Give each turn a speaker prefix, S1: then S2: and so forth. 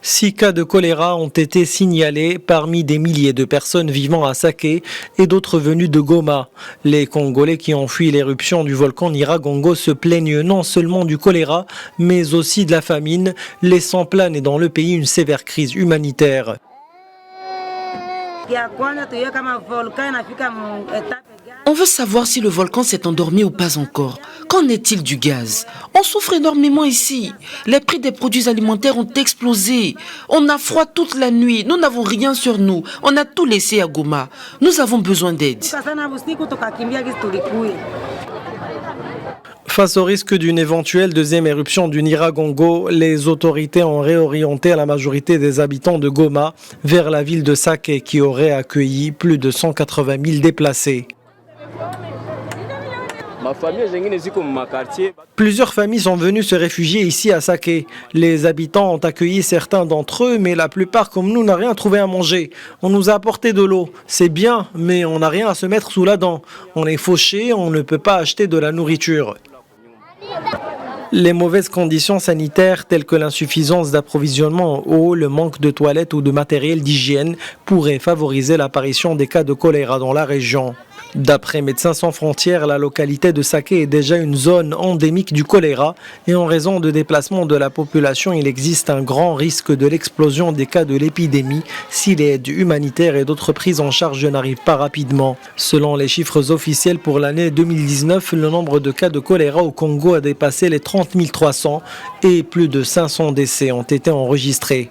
S1: 6 cas de choléra ont été signalés parmi des milliers de personnes vivant à Saké et d'autres venues de Goma. Les Congolais qui ont fui l'éruption du volcan Nyiragongo se plaignent non seulement du choléra, mais aussi de la famine, laissant planer dans le pays une sévère crise humanitaire.
S2: On veut savoir si le volcan s'est endormi ou pas encore. Qu'en est-il du gaz? On souffre énormément ici. Les prix des produits alimentaires ont explosé. On a froid toute la nuit. Nous n'avons rien sur nous. On a tout laissé à Goma. Nous avons besoin d'aide.
S1: Face au risque d'une éventuelle deuxième éruption du Nyiragongo, les autorités ont réorienté la majorité des habitants de Goma vers la ville de Saké qui aurait accueilli plus de 180 000 déplacés. Plusieurs familles sont venues se réfugier ici à Saké. Les habitants ont accueilli certains d'entre eux, mais la plupart comme nous n'ont rien trouvé à manger. On nous a apporté de l'eau, c'est bien, mais on n'a rien à se mettre sous la dent. On est fauché, on ne peut pas acheter de la nourriture. Les mauvaises conditions sanitaires telles que l'insuffisance d'approvisionnement en eau, le manque de toilettes ou de matériel d'hygiène pourraient favoriser l'apparition des cas de choléra dans la région. D'après Médecins sans frontières, la localité de Saké est déjà une zone endémique du choléra et en raison de déplacement de la population, il existe un grand risque de l'explosion des cas de l'épidémie si l'aide humanitaire et d'autres prises en charge n'arrivent pas rapidement. Selon les chiffres officiels pour l'année 2019, le nombre de cas de choléra au Congo a dépassé les 30 300 et plus de 500 décès ont été enregistrés.